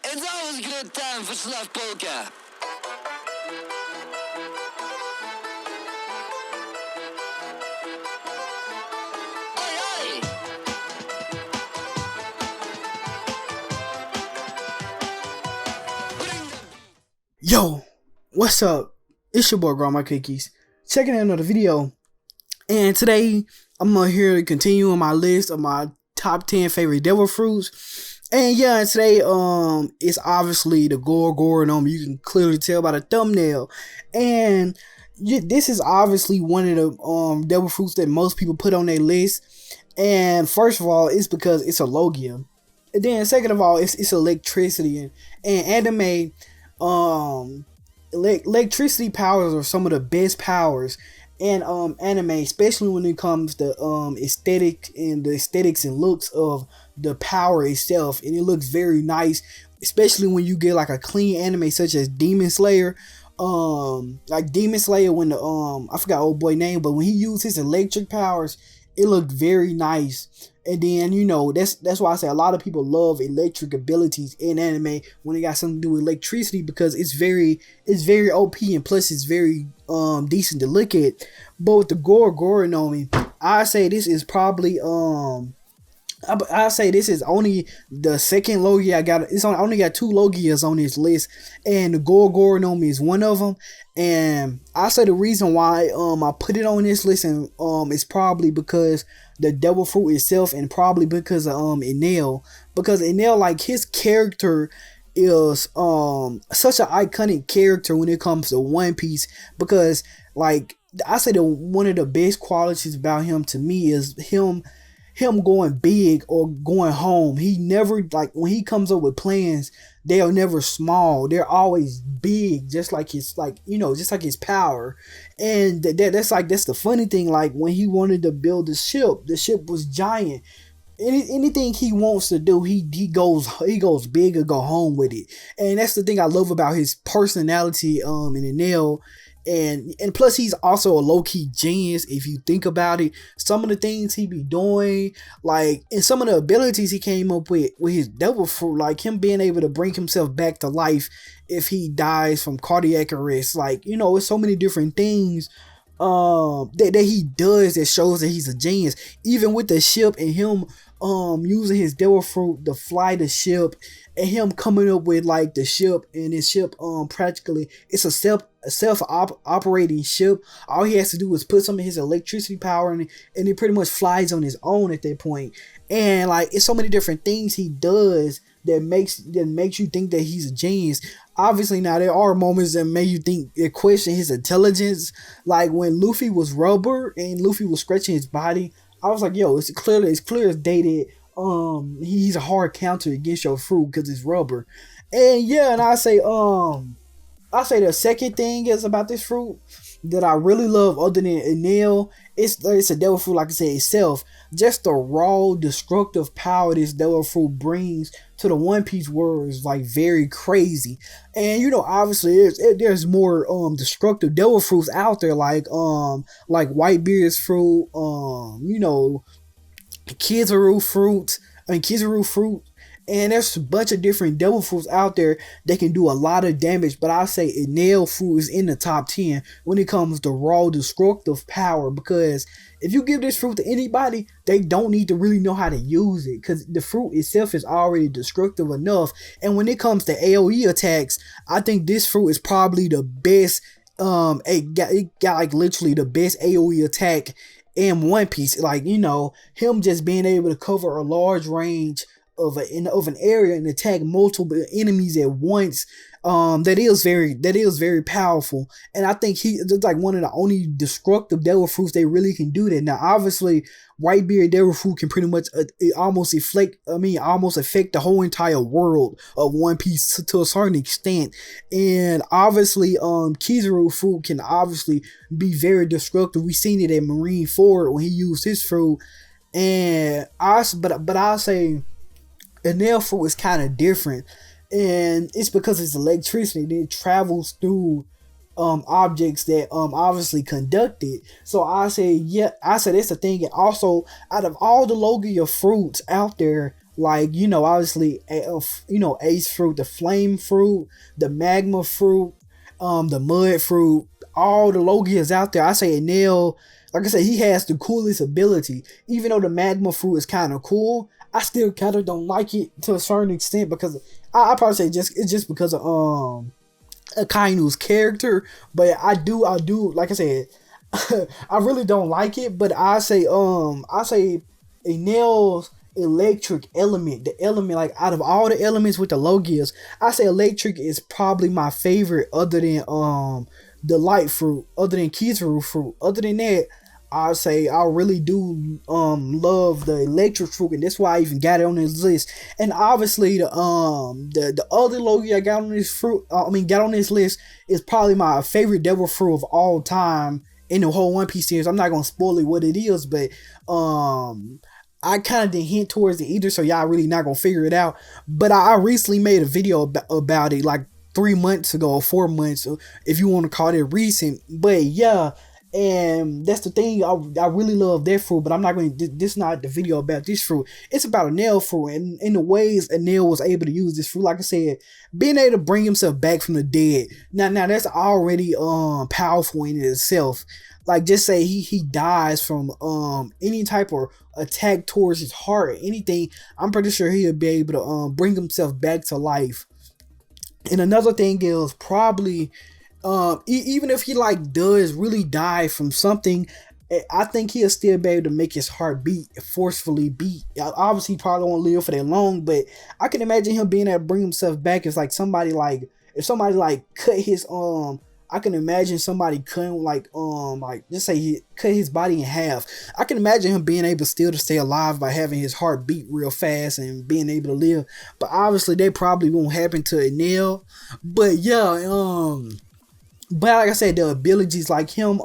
It's always a good time for Slav Polka. Oi, oi! Yo, what's up? It's your boy Grandma Cookies. Checking out another video. And today I'm here to continue on my list of my top 10 favorite devil fruits. And yeah, today it's obviously the Gorgonome. You can clearly tell by the thumbnail. And this is obviously one of the devil fruits that most people put on their list. And first of all, it's because it's a Logia. And then second of all, it's electricity and anime. Electricity powers are some of the best powers in anime, especially when it comes to aesthetics and looks of the power itself, and it looks very nice, especially when you get like a clean anime such as Demon Slayer. Like Demon Slayer, when the I forgot old boy name, but when he used his electric powers, it looked very nice. And then that's why I say a lot of people love electric abilities in anime when it got something to do with electricity, because it's very OP, and plus it's very decent to look at. But with the Gorgonome, I say this is probably I say this is only the second Logia I got. I only got two Logias on this list, and the Gorgonome is one of them. And I say the reason why I put it on this list and is probably because the devil fruit itself, and probably because of Enel, because Enel, like, his character is such an iconic character when it comes to One Piece, because like I say one of the best qualities about him to me is him going big or going home. He never, like, when he comes up with plans, they are never small. They're always big, just like his, just like his power. And that's the funny thing. Like, when he wanted to build the ship was giant. Anything he wants to do, he goes big or go home with it. And that's the thing I love about his personality in Enel. And plus, he's also a low-key genius if you think about it. Some of the things he be doing, like, and some of the abilities he came up with his devil fruit, like him being able to bring himself back to life if he dies from cardiac arrest. Like, it's so many different things that he does that shows that he's a genius. Even with the ship, and him using his devil fruit to fly the ship, and him coming up with, like, the ship, and his ship practically it's a self operating ship. All he has to do is put some of his electricity power in it, and it pretty much flies on his own at that point. And like, it's so many different things he does that makes you think that he's a genius. Obviously, now there are moments that make you think, question his intelligence, like when Luffy was rubber and Luffy was scratching his body. I was like, yo, it's clear as day that he's a hard counter against your fruit because it's rubber. And yeah, and I say the second thing is about this fruit that I really love, other than Enel, it's a devil fruit, like I said itself. Just the raw destructive power this devil fruit brings to the One Piece world is like very crazy. And obviously there's more destructive devil fruits out there, like Whitebeard's fruit, Kizaru fruit. And there's a bunch of different devil fruits out there that can do a lot of damage. But I say Enel fruit is in the top 10 when it comes to raw destructive power. Because if you give this fruit to anybody, they don't need to really know how to use it, because the fruit itself is already destructive enough. And when it comes to AoE attacks, I think this fruit is probably the best. It got like literally the best AoE attack in One Piece. Like, him just being able to cover a large range of an area and attack multiple enemies at once. That is very powerful. And I think he's like one of the only destructive devil fruits they really can do that. Now, obviously, Whitebeard devil fruit can pretty much almost affect the whole entire world of One Piece to a certain extent. And obviously, Kizaru fruit can obviously be very destructive. We seen it at Marineford when he used his fruit. And I say Enel fruit is kind of different, and it's because it's electricity that travels through objects that obviously conduct it. So I say that's the thing. And also, out of all the Logia fruits out there, like, you know, obviously, you know, ace fruit, the flame fruit, the magma fruit, the mud fruit, all the Logias out there. I say Enel, like I said, he has the coolest ability. Even though the magma fruit is kind of cool, I still kind of don't like it to a certain extent, because I probably say it's just because of Akainu's character. But I do like I said, I really don't like it. But I say Enel's electric element, the element, like, out of all the elements with the Logias, I say electric is probably my favorite, other than the light fruit, other than Kizaru fruit. Other than that, I say I really do love the electric fruit, and that's why I even got it on this list. And obviously the other Logia I got on this got on this list is probably my favorite devil fruit of all time in the whole One Piece series. I'm not gonna spoil it what it is, but I kind of didn't hint towards it either, so y'all really not gonna figure it out. But I recently made a video about it, like 3 months ago or 4 months, if you want to call it recent. But yeah, and that's the thing. I really love that fruit, but I'm not going to. This is not the video about this fruit. It's about Enel fruit, and in the ways Enel was able to use this fruit. Like I said, being able to bring himself back from the dead. Now that's already powerful in itself. Like, just say he dies from any type of attack towards his heart or anything, I'm pretty sure he'll be able to bring himself back to life. And another thing is probably even if he like does really die from something, I think he'll still be able to make his heart beat, forcefully beat. Obviously he probably won't live for that long, but I can imagine him being able to bring himself back. It's like somebody, like, if somebody like cut his I can imagine somebody cutting, like just say he cut his body in half. I can imagine him being able still to stay alive by having his heart beat real fast and being able to live. But obviously that probably won't happen to Enel. But yeah, but like I said, the abilities, like him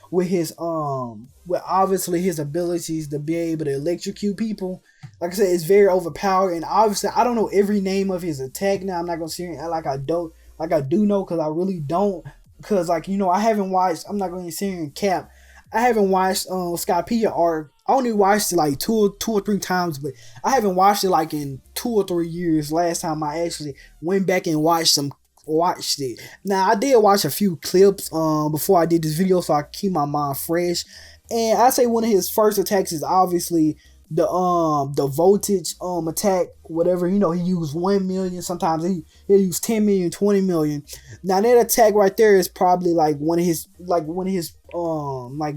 with his with obviously his abilities to be able to electrocute people, like I said, it's very overpowered. And obviously I don't know every name of his attack now. I'm not gonna sit here and act like I don't. Like, I do know, because I really don't. Because, like, you know, I haven't watched, I'm not going to sit here and cap, I haven't watched Skypiea arc. I only watched it like two or three times, but I haven't watched it like in 2 or 3 years. Last time I actually went back and watched it. Now, I did watch a few clips before I did this video, so I keep my mind fresh. And I say one of his first attacks is obviously the voltage attack, whatever. You know, he used 1 million. Sometimes he'll use 10 million, 20 million. Now that attack right there is probably like one of his like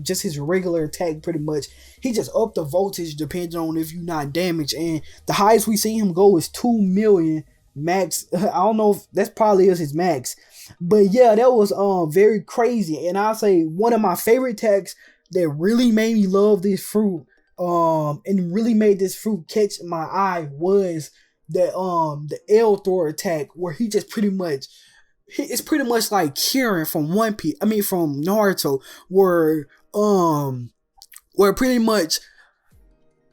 just his regular attack. Pretty much he just upped the voltage depending on if you're not damaged. And the highest we seen him go is 2 million max. I don't know if that's probably is his max, but yeah, that was very crazy. And I'll say one of my favorite attacks that really made me love this fruit and really made this fruit catch my eye was the Elthor attack, where he just pretty much, it's pretty much like Kirin from from Naruto, where pretty much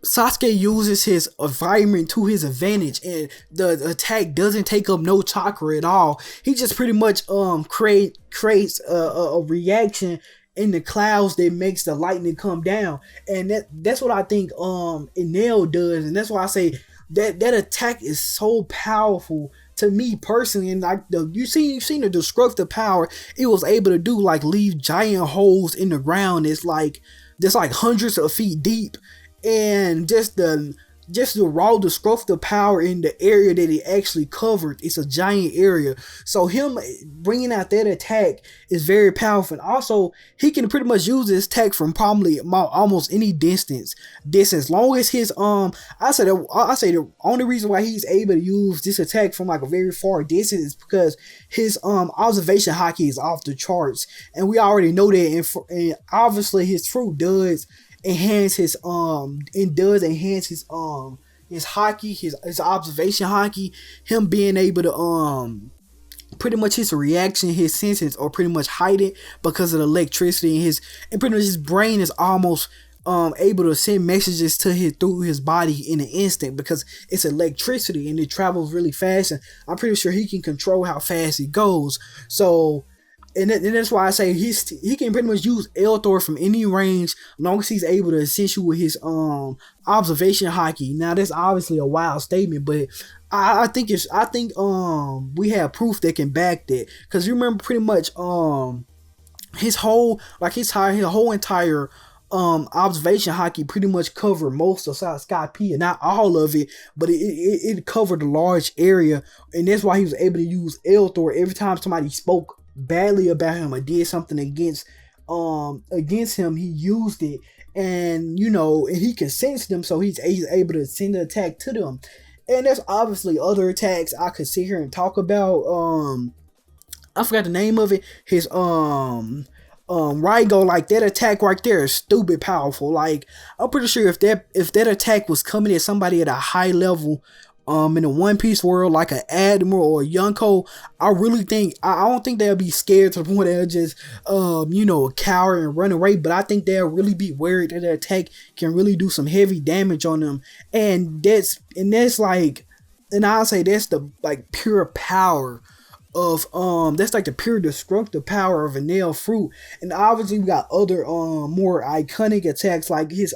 Sasuke uses his environment to his advantage, and the attack doesn't take up no chakra at all. He just pretty much creates a reaction in the clouds that makes the lightning come down. And that's what I think Enel does. And that's why I say that attack is so powerful to me personally. And like you've seen the destructive power it was able to do, like leave giant holes in the ground that's like hundreds of feet deep. And just the raw destructive power in the area that he actually covered, it's a giant area. So him bringing out that attack is very powerful. And also he can pretty much use this attack from probably almost any distance. As long as his I say the only reason why he's able to use this attack from like a very far distance is because his observation haki is off the charts, and we already know that. And obviously his fruit does enhance his his haki, his observation haki. Him being able to pretty much his reaction, his senses are pretty much heightened because of the electricity, and pretty much his brain is almost able to send messages through his body in an instant, because it's electricity and it travels really fast, and I'm pretty sure he can control how fast it goes. So And that's why I say he can pretty much use Elthor from any range, as long as he's able to assist you with his observation haki. Now that's obviously a wild statement, but I think we have proof that can back that. Cause you remember pretty much his whole entire observation haki pretty much covered most of Skypiea, not all of it, but it covered a large area, and that's why he was able to use Elthor every time somebody spoke badly about him or did something against him. He used it, and and he can sense them, so he's able to send an attack to them. And there's obviously other attacks I could sit here and talk about. I forgot the name of it. His Raigo, like that attack right there is stupid powerful. Like I'm pretty sure if that attack was coming at somebody at a high level in the One Piece world, like an Admiral or a Yonko, I don't think they'll be scared to the point they'll just cower and run away, but I think they'll really be worried that the attack can really do some heavy damage on them. And I'll say that's the like pure power of that's like the pure destructive power of a nail fruit. And obviously we got other more iconic attacks like his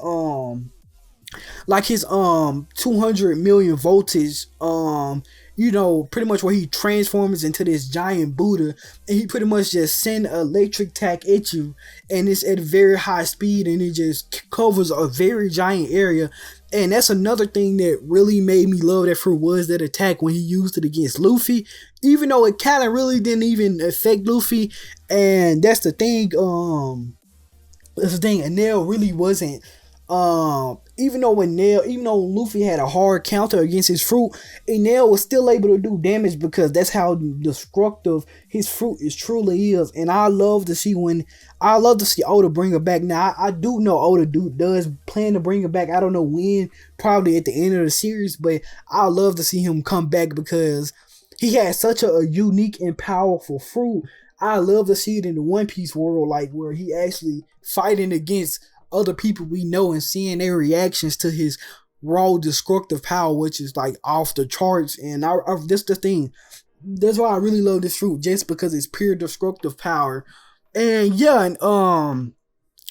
200 million voltage, pretty much where he transforms into this giant Buddha, and he pretty much just send an electric attack at you, and it's at very high speed, and it just covers a very giant area. And that's another thing that really made me love that fruit, was that attack when he used it against Luffy, even though it kind of really didn't even affect Luffy. And that's the thing, Enel really wasn't, even though Luffy had a hard counter against his fruit, Enel was still able to do damage, because that's how destructive his fruit truly is. And I love to see Oda bring her back. Now I do know Oda does plan to bring her back. I don't know when, probably at the end of the series, but I love to see him come back because he has such a unique and powerful fruit. I love to see it in the One Piece world, like where he actually fighting against other people we know and seeing their reactions to his raw destructive power, which is like off the charts. And that's the thing. That's why I really love this fruit, just because it's pure destructive power. And yeah, and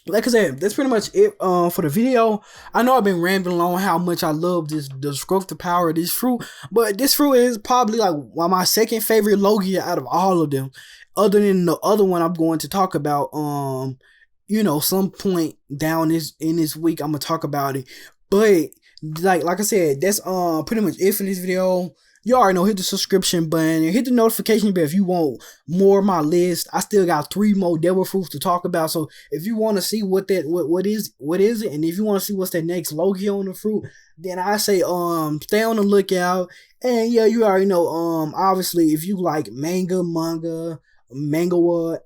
like I said, that's pretty much it for the video. I know I've been rambling on how much I love this destructive power of this fruit, but this fruit is probably like my second favorite Logia out of all of them, other than the other one I'm going to talk about. Some point down in this week I'm gonna talk about it. But like I said, that's pretty much it for this video. You already know, hit the subscription button and hit the notification bell if you want more of my list. I still got 3 more devil fruits to talk about. So if you want to see what is it, and if you want to see what's that next Logia on the fruit, then I say stay on the lookout. And yeah, you already know, obviously if you like manga,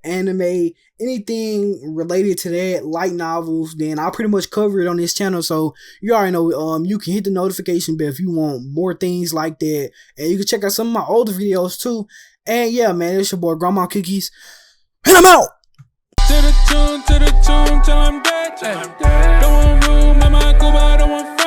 anime, anything related to that, light novels, then I pretty much cover it on this channel. So you already know, you can hit the notification bell if you want more things like that, and you can check out some of my older videos too. And yeah, man, it's your boy Grandma Cookies, and I'm out. To the tune till I'm dead. Don't want room, mama, go by, don't want